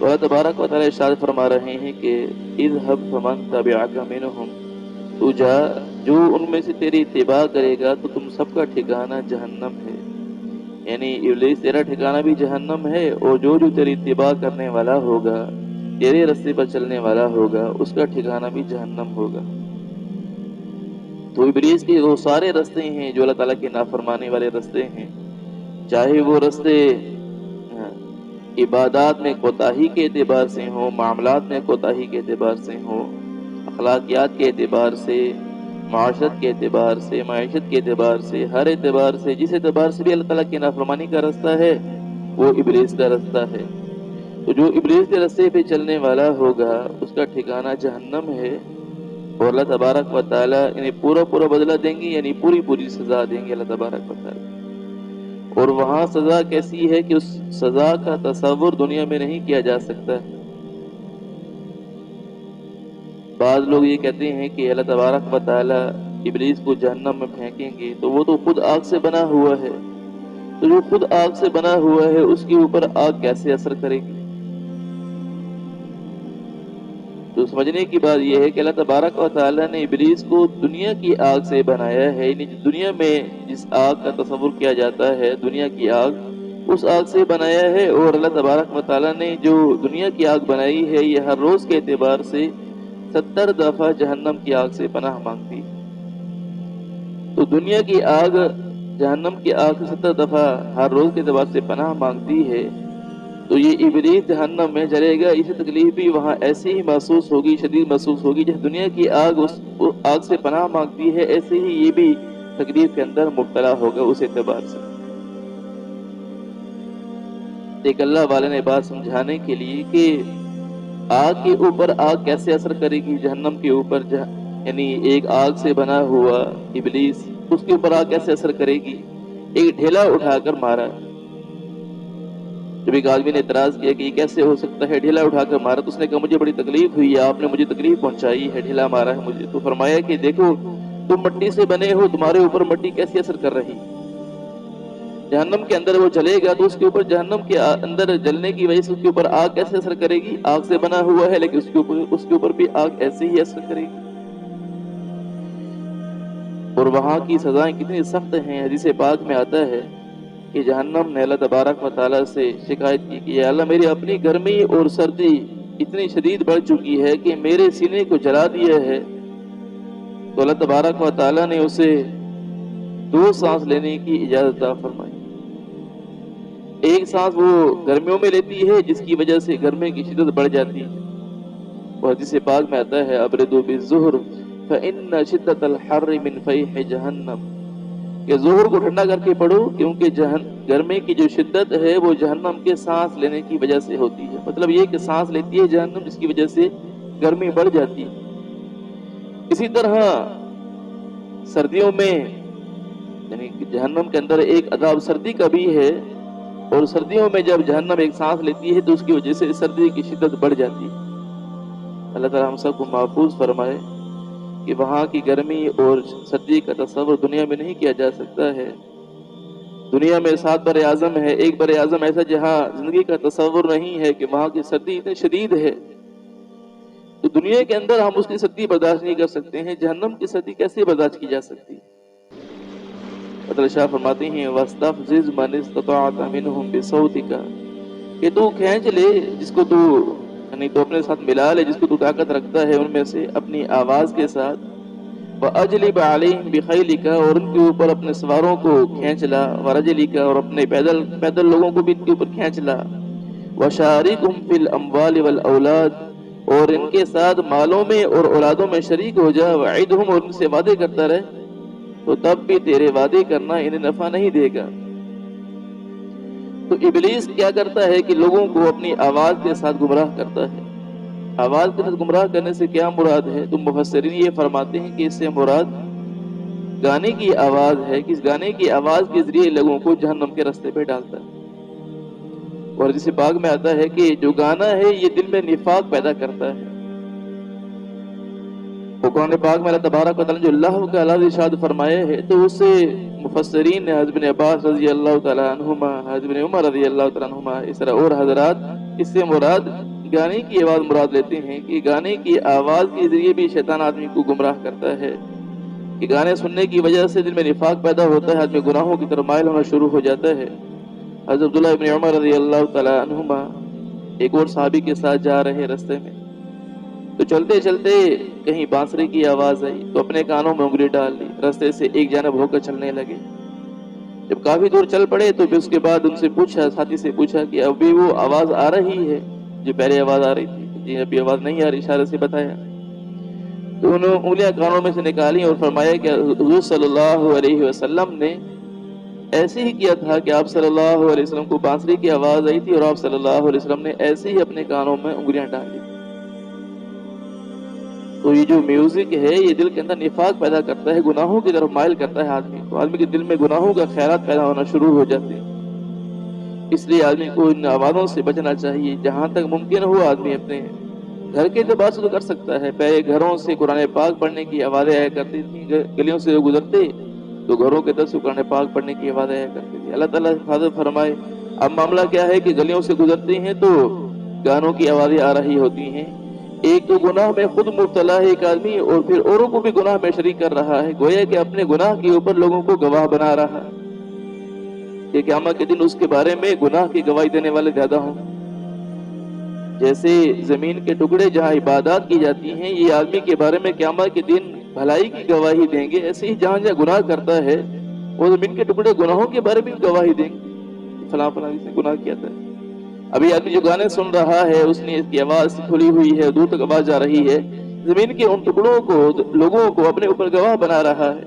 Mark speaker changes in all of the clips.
Speaker 1: اللہ تبارک و تعالی ارشاد فرما رہے ہیں کہ اذهب فمن تبعك منهم، تو جا، جو ان میں سے تیری اتباع کرے گا تو تم سب کا ٹھکانہ جہنم ہے، یعنی ابلیس تیرا ٹھکانہ بھی جہنم ہے، اور جو تیری اتباع کرنے والا ہوگا، تیرے راستے پر چلنے والا ہوگا، اس کا ٹھکانہ بھی جہنم ہوگا۔ تو ابلیس کے وہ سارے راستے ہیں جو اللہ تعالیٰ کی نافرمانی والے راستے ہیں، چاہے وہ راستے عبادات میں کوتاہی کے اعتبار سے ہوں، معاملات میں کوتاہی کے اعتبار سے ہوں، اخلاقیات کے اعتبار سے، معاشرت کے اعتبار سے، معیشت کے اعتبار سے، ہر اعتبار سے، جس اعتبار سے بھی اللہ تعالیٰ کی نافرمانی کا راستہ ہے وہ ابلیس کا راستہ ہے۔ تو جو ابلیس کے راستے پہ چلنے والا ہوگا اس کا ٹھکانہ جہنم ہے، اور اللہ تبارک و تعالیٰ انہیں پورا بدلہ دیں گے، یعنی پوری سزا دیں گے اللہ تبارک و تعالیٰ۔ اور وہاں سزا کیسی ہے کہ اس سزا کا تصور دنیا میں نہیں کیا جا سکتا۔ بعض لوگ یہ کہتے ہیں کہ اللہ تبارک و تعالیٰ ابلیس کو جہنم میں پھینکیں گے تو وہ تو خود آگ سے بنا ہوا ہے، تو جو خود آگ سے بنا ہوا ہے اس کے اوپر آگ کیسے اثر کرے گی؟ تو سمجھنے کی بات یہ ہے کہ اللہ تبارک و تعالیٰ نے ابلیس کو دنیا کی آگ سے بنایا ہے، یعنی دنیا میں جس آگ کا تصور کیا جاتا ہے دنیا کی آگ، اس آگ سے بنایا ہے۔ اور اللہ تبارک و تعالیٰ نے جو دنیا کی آگ بنائی ہے یہ ہر روز کے اعتبار سے 70 دفعہ جہنم کی آگ سے پناہ مانگتی ہے۔ تو دنیا کی آگ جہنم کی آگ سے 70 دفعہ ہر روز کے اعتبار سے پناہ مانگتی ہے، تو یہ ابلیس جہنم میں جلے گا، اسے تکلیف بھی وہاں ایسے ہی محسوس ہوگی، شدید محسوس ہوگی، جس دنیا کی آگ اس آگ سے پناہ مانگتی ہے، ایسے ہی یہ بھی تکلیف کے اندر مبتلا ہوگا اس اعتبار سے۔ ایک اللہ والے نے بات سمجھانے کے لیے کہ آگ کے اوپر آگ کیسے اثر کرے گی، جہنم کے اوپر یعنی ایک آگ سے بنا ہوا ابلیس، اس کے اوپر آگ کیسے اثر کرے گی؟ ایک ڈھیلا اٹھا کر مارا۔ جب ایک آدمی نے اعتراض کیا کہ یہ کیسے ہو سکتا ہے، ڈھیلا اٹھا کر مارا، تو اس نے کہا مجھے بڑی تکلیف ہوئی ہے، آپ نے مجھے تکلیف پہنچائی ہے، ڈھیلا مارا ہے مجھے۔ تو فرمایا کہ دیکھو تم مٹی سے بنے ہو، تمہارے اوپر مٹی کیسے اثر کر رہی؟ جہنم کے اندر وہ جلے گا تو اس کے اوپر جہنم کے اندر جلنے کی وجہ سے اس کے اوپر آگ کیسے اثر کرے گی؟ آگ سے بنا ہوا ہے لیکن اس کے اوپر بھی آگ ایسے ہی اثر کرے گی۔ اور وہاں کی سزائیں کتنی سخت ہیں، حدیث پاک میں آتا ہے کہ جہنم نے اللہ تبارک و تعالیٰ سے شکایت کی کہ یا اللہ میری اپنی گرمی اور سردی اتنی شدید بڑھ چکی ہے کہ میرے سینے کو جلا دیا ہے۔ تو اللہ تبارک و تعالیٰ نے اسے 2 سانس لینے کی اجازت عطا فرمائی۔ ایک سانس وہ گرمیوں میں لیتی ہے جس کی وجہ سے گرمی کی شدت بڑھ جاتی ہے، اور حدیث پاک میں آتا ہے ابردوا بالظہر فإن شدۃ الحر من فیح جہنم، کہ ظہر کو ٹھنڈا کر کے پڑھو کیونکہ گرمی کی جو شدت ہے وہ جہنم کے سانس لینے کی وجہ سے ہوتی ہے۔ مطلب یہ کہ سانس لیتی ہے جہنم جس کی وجہ سے گرمی بڑھ جاتی ہے۔ اسی طرح سردیوں میں یعنی جہنم کے اندر ایک عذاب سردی کا بھی ہے، اور سردیوں میں جب جہنم ایک سانس لیتی ہے تو اس کی وجہ سے سردی کی شدت بڑھ جاتی ہے۔ اللہ تعالیٰ ہم سب کو محفوظ فرمائے کہ وہاں کی گرمی اور سردی کا تصور دنیا میں نہیں کیا جا سکتا ہے۔ دنیا میں 7 بر اعظم ہے، ایک بر اعظم ایسا جہاں زندگی کا تصور نہیں ہے کہ وہاں کی سردی اتنی شدید ہے، تو دنیا کے اندر ہم اس کی سردی برداشت نہیں کر سکتے ہیں، جہنم کی سردی کیسے برداشت کی جا سکتی؟ اللہ شاہ فرماتے ہیں وَاسْتَفْزِزْ مَنِ اسْتَطَعْتَ مِنْهُمْ بِصَوْتِكَ، کہ تو کھینچ لے جس کو تو یعنی تو اپنے ساتھ ملا لے جس کو تو طاقت رکھتا ہے ان میں سے اپنی آواز کے ساتھ، وَأَجْلِبْ عَلَيْهِمْ بِخَيْلِكَ، اور ان کے اوپر اپنے سواروں کو کھینچ لا، وَرَجْلِكَ، اور اپنے پیدل لوگوں کو بھی ان کے اوپر کھینچ لا، وَشَارِكْهُمْ فِي الْأَمْوَالِ وَالْأَوْلَادِ، اور ان کے ساتھ مالوں میں اور اولادوں میں شریک ہو جا، وَعِدْهُمْ، اور ان سے وعدے کرتا رہے، تو تب بھی تیرے وعدے کرنا انہیں نفع نہیں دے گا۔ تو ابلیس کیا کرتا ہے کہ لوگوں کو اپنی آواز کے ساتھ گمراہ کرتا ہے۔ آواز کے ساتھ گمراہ کرنے سے کیا مراد ہے؟ تو مفسرین یہ فرماتے ہیں کہ اس سے مراد گانے کی آواز ہے، کہ اس گانے کی آواز کے ذریعے لوگوں کو جہنم کے راستے پہ ڈالتا ہے۔ اور جس پاک میں آتا ہے کہ جو گانا ہے یہ دل میں نفاق پیدا کرتا ہے۔ قرآن پاک میں اللہ تبارک و تعالیٰ نے جو اللہ کا لفظ ارشاد فرمایا ہے تو اس سے مفسرین نے حضرت ابن عباس رضی اللہ تعالیٰ عنہما، حضرت ابن عمر رضی اللہ تعالیٰ عنہما، اس طرح اور حضرات، اس سے مراد گانے کی آواز مراد لیتے ہیں کہ گانے کی آواز کے ذریعے بھی شیطان آدمی کو گمراہ کرتا ہے، کہ گانے سننے کی وجہ سے دل میں نفاق پیدا ہوتا ہے، آدمی گناہوں کی طرف مائل ہونا شروع ہو جاتا ہے۔ حضرت عبداللہ ابن عمر رضی اللہ تعالیٰ عنہما ایک اور صحابی کے ساتھ جا رہے رستے میں، تو چلتے چلتے کہیں بانسری کی آواز آئی تو اپنے کانوں میں انگلی ڈال لی، رستے سے ایک جانب ہو کر چلنے لگے۔ جب کافی دور چل پڑے تو پھر اس کے بعد ان سے پوچھا، ساتھی سے پوچھا کہ ابھی وہ آواز آ رہی ہے جو پہلے آواز آ رہی تھی؟ جی ابھی آواز نہیں آ رہی، اشارے سے بتایا۔ تو انہوں نے انگلیاں کانوں میں سے نکالی اور فرمایا کہ حضور صلی اللہ علیہ وسلم نے ایسے ہی کیا تھا کہ آپ صلی اللہ علیہ وسلم کو بانسری کی آواز آئی تھی اور آپ صلی اللہ علیہ وسلم نے ایسے ہی اپنے کانوں میں انگلیاں ڈالی۔ تو یہ جو میوزک ہے یہ دل کے اندر نفاق پیدا کرتا ہے، گناہوں کی طرف مائل کرتا ہے آدمی کو، آدمی کے دل میں گناہوں کا خیالات پیدا ہونا شروع ہو جاتے ہیں۔ اس لیے آدمی کو ان آوازوں سے بچنا چاہیے، جہاں تک ممکن ہو آدمی اپنے گھر کے اعتبار سے تو کر سکتا ہے۔ پہلے گھروں سے قرآن پاک پڑھنے کی آوازیں آیا کرتی تھیں، گلیوں سے گزرتے تو گھروں کے در سے قرآن پاک پڑھنے کی آوازیں آیا کرتی تھی۔ اللہ تعالیٰ حفاظت فرمائے۔ اب معاملہ کیا ہے کہ گلیوں سے گزرتے ہیں تو گانوں کی آوازیں آ رہی ہوتی ہیں، ایک تو گناہ میں خود مبتلا ہے ایک آدمی، اور پھر اوروں کو بھی گناہ میں شریک کر رہا ہے، گویا کہ اپنے گناہ کے اوپر لوگوں کو گواہ بنا رہا ہے کہ قیامت کے دن اس کے بارے میں گناہ کی گواہی دینے والے زیادہ ہوں۔ جیسے زمین کے ٹکڑے جہاں عبادات کی جاتی ہیں، یہ آدمی کے بارے میں قیامت کے دن بھلائی کی گواہی دیں گے، ایسے ہی جہاں جہاں گناہ کرتا ہے وہ زمین کے ٹکڑے گناہوں کے بارے میں گواہی دیں گے، فلاں فلاں اس نے گناہ کیا تھا۔ ابھی آدمی جو گانے سن رہا ہے اس نے اس کی آواز کھلی ہوئی ہے، دور تک آواز جا رہی ہے، زمین کے ان ٹکڑوں کو لوگوں کو اپنے اوپر گواہ بنا رہا ہے۔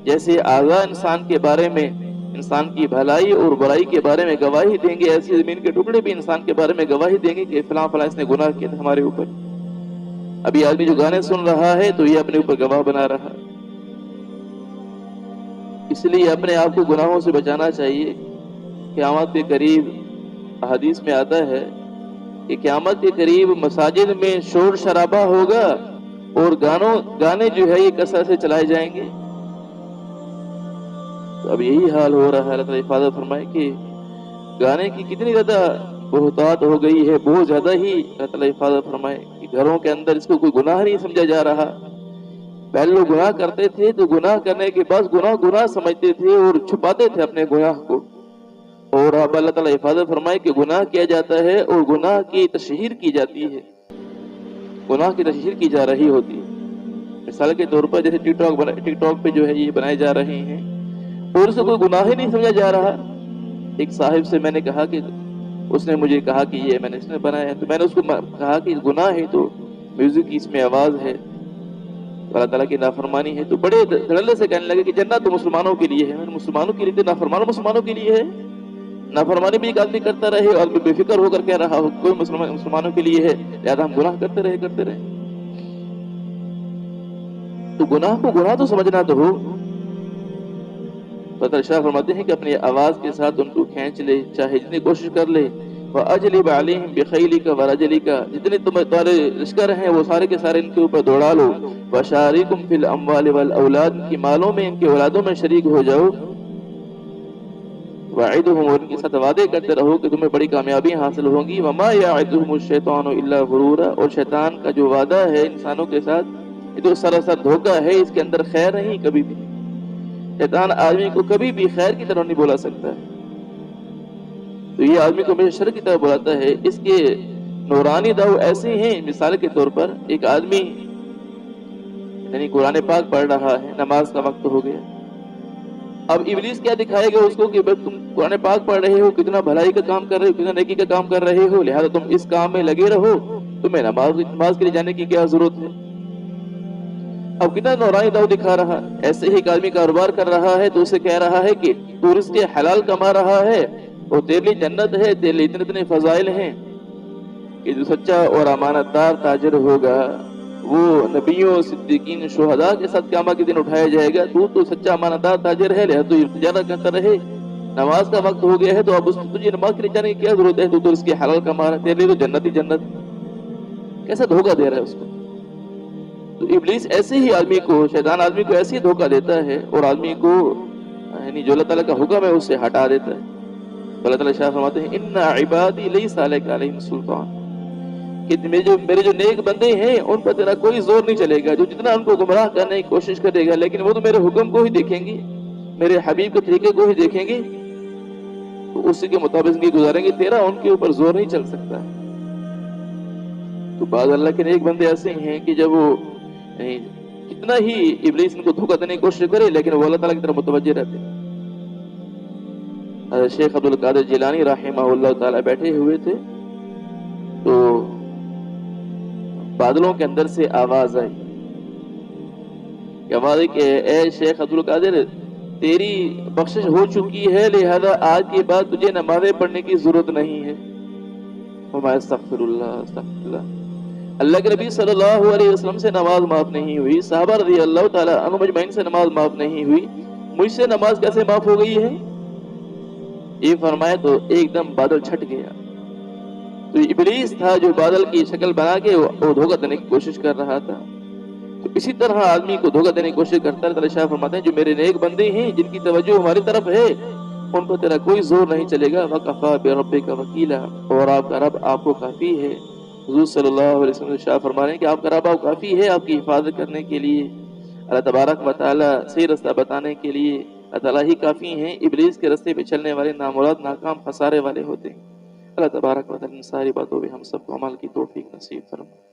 Speaker 1: جیسے اعضاء انسان کے بارے میں، انسان کی بھلائی اور برائی کے بارے میں گواہی دیں گے، ایسی زمین کے ٹکڑے بھی انسان کے بارے میں گواہی دیں گے کہ فلاں فلاں اس نے گناہ کیا تھا ہمارے اوپر۔ ابھی آدمی جو گانے سن رہا ہے تو یہ اپنے اوپر گواہ بنا رہا ہے۔ اس لیے اپنے آپ کو گناہوں سے بچانا چاہیے۔ قیامت کے قریب حدیث میں آتا ہے کہ قیامت کے قریب مساجد میں شور شرابہ ہوگا اور گانے جو ہے یہ کثرت سے چلائے جائیں گے۔ تو اب یہی حال ہو رہا ہے۔ اللہ تعالیٰ حفاظت فرمائے کہ گانے کی کتنی زیادہ بہتات ہو گئی ہے، بہت زیادہ ہی اللہ تعالیٰ حفاظت فرمائے کہ گھروں کے اندر اس کو کوئی گناہ نہیں سمجھا جا رہا۔ پہلے لوگ گناہ کرتے تھے تو گناہ کرنے کے بعد گناہ سمجھتے تھے اور چھپاتے تھے اپنے گناہ کو، اور اب اللہ تعالیٰ حفاظت فرمائے کہ گناہ کیا جاتا ہے اور گناہ کی تشہیر کی جاتی ہے، گناہ کی تشہیر کی جا رہی ہوتی ہے۔ مثال کے طور پر جیسے ٹک ٹاک پہ جو ہے یہ بنائے جا رہے ہیں اور اسے کوئی گناہ ہی نہیں سمجھا جا رہا۔ ایک صاحب سے میں نے کہا کہ اس نے مجھے کہا کہ یہ میں نے اس نے بنایا ہے، تو میں نے اس کو کہا کہ گناہ ہے تو میوزک کی اس میں آواز ہے، اللہ تعالیٰ کی نافرمانی ہے، تو بڑے دھڑلے سے کہنے لگے کہ جنت تو مسلمانوں کے لیے ہے۔ مسلمانوں کے لیے؟ نافرمان مسلمانوں کے لیے ہے؟ نافرمانی بھی ایک آدمی کرتا رہے اور بے فکر ہو کر کہہ رہا ہو کوئی مسلمانوں کے لیے ہے، لہذا ہم گناہ کرتے رہے۔ تو گناہ کو گناہ تو سمجھنا تو ہو۔ تو شاہ فرماتے ہیں کہ اپنی آواز کے ساتھ ان کو کھینچ لے، چاہے جتنی کوشش کر لے، وَأَجْلِبْ عَلَيْهِمْ بِخَيْلِكَ وَرَجْلِكَ، جتنے تمہارے لشکر ہیں وہ سارے کے سارے ان کے اوپر دوڑا لو، وَشَارِكُمْ فِي الْأَمْوَالِ وَالْأَوْلَادِ، ان کی مالوں میں ان کے اولادوں میں شریک ہو جاؤ، وَعِدُهُمْ، اور ان کے ساتھ وعدے کرتے رہو کہ تمہیں بڑی کامیابی حاصل ہوگی، وَمَا يَعِدُهُمُ الشَّيْطَانُ إِلَّا غُرُورًا، اور شیطان کا جو وعدہ ہے انسانوں کے ساتھ یہ تو سراسر دھوکہ ہے، اس کے اندر خیر نہیں کبھی بھی۔ شیطان آدمی کو کبھی بھی خیر کی طرف نہیں بولا سکتا ہے، تو یہ آدمی کو ہمیشہ شر کی طرف بلاتا ہے۔ اس کے نورانی داؤ ایسے ہیں، مثال کے طور پر ایک آدمی یعنی قرآن پاک پڑھ رہا ہے، نماز کا وقت ہو گیا، اب ابلیس کیا دکھائے گا اس کو کہ تم قرآن پاک پڑھ رہے ہو، کتنا بھلائی کا کام کر رہے ہو، کتنا نیکی کا کام کر رہے ہو، لہذا تم اس کام میں لگے رہو، تمہیں نماز کے لیے جانے کی کیا ضرورت ہے۔ اب کتنا نورانی داؤ دکھا رہا۔ ایسے ہی ایک آدمی کاروبار کر رہا ہے تو اسے کہہ رہا ہے کہ تو رزق حلال کما رہا ہے اور تیرے لیے جنت ہے، تیرے لیے اتنے فضائل ہیں کہ جو سچا اور امانت دار تاجر ہوگا وہ نبیوں، صدیقین، شہداء کے ساتھ قیامت کے دن اٹھایا جائے گا۔ تو سچا امانت دار تاجر ہے، لہذا تو یہ تجارت کرتا رہے، نماز کا وقت ہو گیا ہے تو اب تجھے نماز کے لیے جانے کی کیا ضرورت ہے، تو اس کی حلال کما رہا ہے، تیرے لیے تو جنت ہی جنت۔ کیسا دھوکہ دے رہا ہے اس کو۔ تو ابلیس ایسے ہی آدمی کو، شیطان آدمی کو ایسے ہی دھوکہ دیتا ہے اور آدمی کو یعنی جو اللہ تعالیٰ کا حکم ہے اس سے ہٹا دیتا ہے۔ اللہ تعالیٰ شاہ فرماتے ہیں اِنَّ عِبَادِي لَيْسَ عَلَيْكَ عَلَيْهِمْ سُلْطَانٌ، کہ میرے جو نیک بندے ہیں ان پر تیرا کوئی زور نہیں چلے گا، جو جتنا ان کو گمراہ کرنے کی کوشش کرے گا لیکن وہ تو میرے حکم کو ہی دیکھیں گے، میرے حبیب کے طریقے کو ہی دیکھیں گے، تو اسی کے مطابق زندگی گزاریں گے، تیرا ان کے اوپر زور نہیں چل سکتا ہے۔ تو بعض اللہ کے نیک بندے ایسے ہیں کہ جب وہ کتنا ہی ابلیس ان کو دھوکہ دینے کی کوشش کرے لیکن وہ اللہ تعالیٰ کی طرف متوجہ رہتے ہیں۔ حضرت شیخ عبد القادر جیلانی رحمہ اللہ تعالیٰ بیٹھے ہوئے تھے تو بادلوں کے اندر سے آواز آئی کہ آواز آئی کہ اے شیخ عبد القادر تیری بخشش ہو چکی ہے، لہذا آج کے بعد تجھے نمازیں پڑھنے کی ضرورت نہیں ہے۔ استغفر اللہ استغفر اللہ۔ اللہ کے نبی صلی اللہ علیہ وسلم سے نماز معاف نہیں ہوئی، صحابہ رضی اللہ تعالیٰ عنہ مجمعین سے نماز معاف نہیں ہوئی، مجھ سے نماز کیسے معاف ہو گئی ہے؟ یہ فرمایا تو ایک دم بادل چھٹ گیا۔ تو ابلیس تھا جو بادل کی شکل بنا کے وہ دھوکہ دینے کی کوشش کر رہا تھا۔ تو اسی طرح آدمی کو دھوکہ دینے کی کوشش کرتا ہے۔ تعالیٰ شاہ فرماتے ہیں جو میرے نیک بندے ہیں جن کی توجہ ہماری طرف ہے ان پر تیرا کوئی زور نہیں چلے گا۔ وَكَفَىٰ بِرَبِّكَ وَكِيلًا، اور آپ کا رب آپ کو کافی ہے۔ حضور صلی اللہ علیہ وسلم شاہ فرما رہے ہیں کہ آپ کا رب آپ کافی ہے آپ کی حفاظت کرنے کے لیے، اللہ تبارک و تعالیٰ صحیح رستہ بتانے کے لیے اللہ تعالیٰ ہی کافی ہیں۔ ابلیس کے رستے پہ چلنے والے نامراد ناکام خسارے والے ہوتے ہیں۔ اللہ تبارک و تعالیٰ ان ساری باتوں پہ ہم سب کو عمل کی توفیق نصیب فرمائے۔